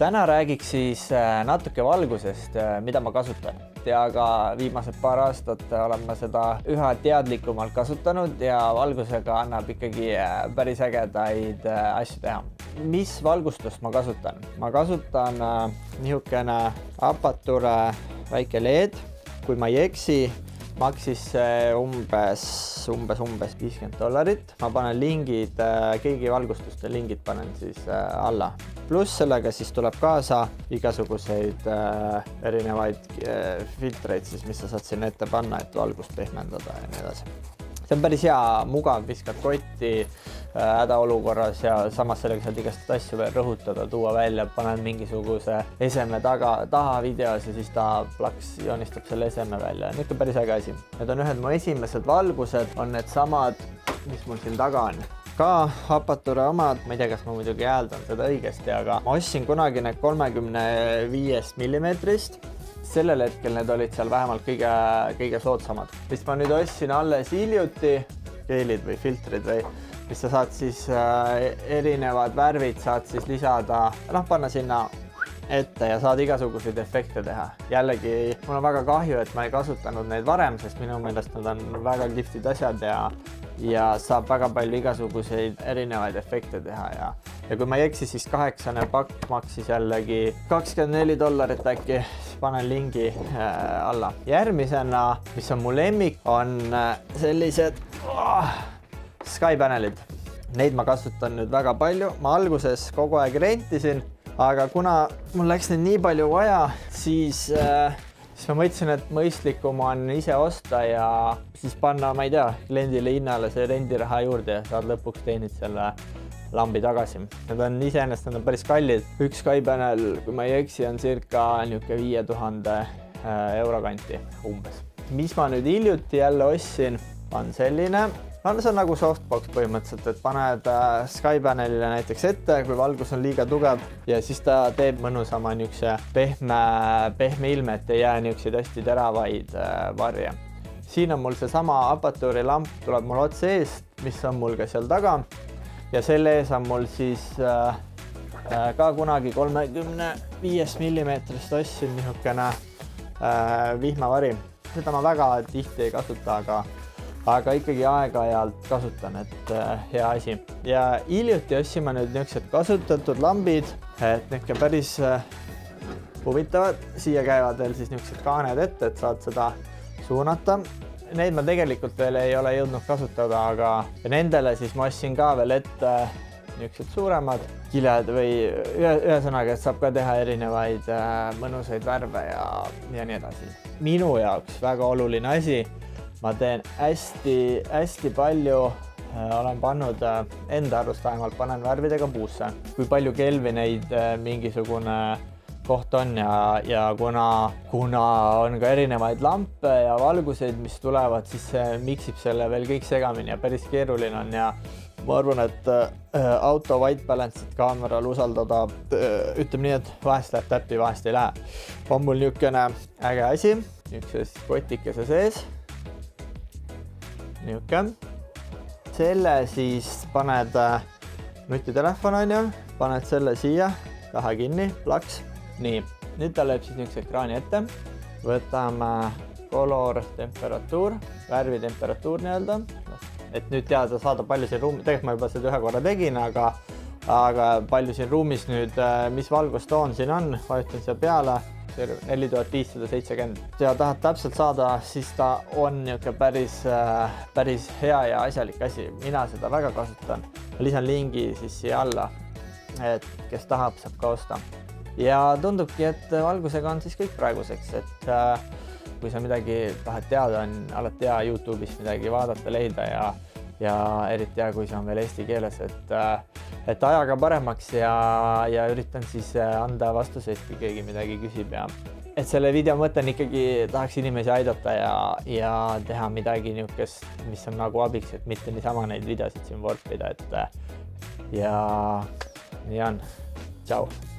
Täna räägiks siis natuke valgusest, mida ma kasutan. Ja ka viimased paar aastat olen ma seda üha teadlikumalt kasutanud ja valgusega annab ikkagi päris ägedaid asju teha. Mis valgustust ma kasutan? Ma kasutan niisugune Aperture väike LED, kui ma ei eksi, maksis umbes $50. Ma panen lingid, kõigi valgustuste lingid panen siis alla. Pluss sellega siis tuleb kaasa igasuguseid erinevaid filtreid, siis, mis sa saad sinna ette panna, et valgust pehmendada ja nii edasi. See on päris hea, mugav, viskad kotti hädaolukorras ja samas sellega saad igast asju veel rõhutada, tuua välja, paned mingisuguse eseme taha videos ja siis ta plaks joonistab selle eseme välja. Nüüd on päris äge asi. Need on ühed mu esimesed valgused, on need samad, mis mul siin taga on. Ka Aperture omad, ma ei tea, kas ma muidugi hääldan seda õigesti, aga ma ostsin kunagi need 35 millimeetrist. Sellel hetkel need olid seal vähemalt kõige soodsamad. Mis ma nüüd ostsin alles hiljuti, keelid või filtrid või, mis sa saad siis erinevad värvid, saad siis lisada, panna sinna ette ja saad igasuguseid efekte teha. Jällegi, mul on väga kahju, et ma ei kasutanud neid varem, sest minu meelest nad on väga kihvtid asjad ja saab väga palju igasuguseid erinevaid efekte teha ja kui ma ei eksi, siis 8 pakk maksis jällegi $24 äkki, siis panen lingi alla. Järgmisena, mis on mu lemmik, on sellised SkyPanelid. Neid ma kasutan nüüd väga palju. Ma alguses kogu aeg rentisin, aga kuna mul läks neid nii palju vaja, siis ma mõtlesin, et mõistlikum on ise osta ja siis panna, ma ei tea, kliendile hinnale see rendiraha juurde ja saad lõpuks teenid selle lambi tagasi. Need on iseenesest päris kallid. Üks SkyPanel, kui ma ei eksi, on circa 5000 euro kanti umbes. Mis ma nüüd hiljuti jälle ostsin, on selline. See on nagu softbox põhimõtteliselt, et paned SkyPanelile näiteks ette, kui valgus on liiga tugev ja siis ta teeb mõnusama niisuguse pehme ilme, et ei jää niisuguseid hästi teravaid varje. Siin on mul seesama Aperture'i lamp, tuleb mul otse eest, mis on mul ka seal taga ja selle ees on mul siis ka kunagi 35 millimeetrist ostsin niisugune vihmavari. Seda ma väga tihti ei kasuta, aga ikkagi aeg-ajalt kasutan, et hea asi. Ja hiljuti ostsin ma nüüd niisugused kasutatud lambid, et niisugune päris huvitavad. Siia käivad veel siis niisugused kaaned ette, et saad seda suunata. Neid ma tegelikult veel ei ole jõudnud kasutada, aga nendele siis ma ostsin ka veel ette niisugused suuremad kiled või ühesõnaga, et saab ka teha erinevaid mõnusaid värve ja nii edasi. Minu jaoks väga oluline asi. Ma teen hästi palju, olen pannud enda arvust vähemalt, panen värvidega puusse. Kui palju kelvineid mingisugune koht on ja kuna on ka erinevaid lampe ja valguseid, mis tulevad, siis see miksib selle veel kõik segamini ja päris keeruline on ja ma arvan, et auto white balance'it kaameral usaldada, ütleme nii, et vahest läheb täppi, vahest ei lähe. On mul niisugune äge asi, niisuguses kotikese sees. Niisugune. Selle siis paned nutitelefon on ju, paned selle siia, taha kinni, plaks. Nii, nüüd ta lööb siis niisuguse ekraani ette. Võtame color, temperatuur, värvi temperatuur nii-öelda. Et nüüd teada saada palju siin ruumis, tegelikult ma juba seda ühe korra tegin, aga palju siin ruumis nüüd, mis valgustoon siin on, vajutan siia peale. 4570. Ja tahad täpselt saada, siis ta on päris hea ja asjalik asi. Mina seda väga kasutan. Lisan lingi siis siia alla, et kes tahab, saab ka osta. Ja tundubki, et valgusega on siis kõik praeguseks, et kui sa midagi tahad teada, on alati hea YouTube'is midagi vaadata, leida ja eriti hea, kui see on veel eesti keeles, et ajaga paremaks ja üritan siis anda vastuseid, kui keegi midagi küsib ja et selle video mõte on ikkagi tahaks inimesi aidata ja teha midagi niisugust, mis on nagu abiks, et mitte niisama neid videosid siin vorpida, et ja nii on. Tšau!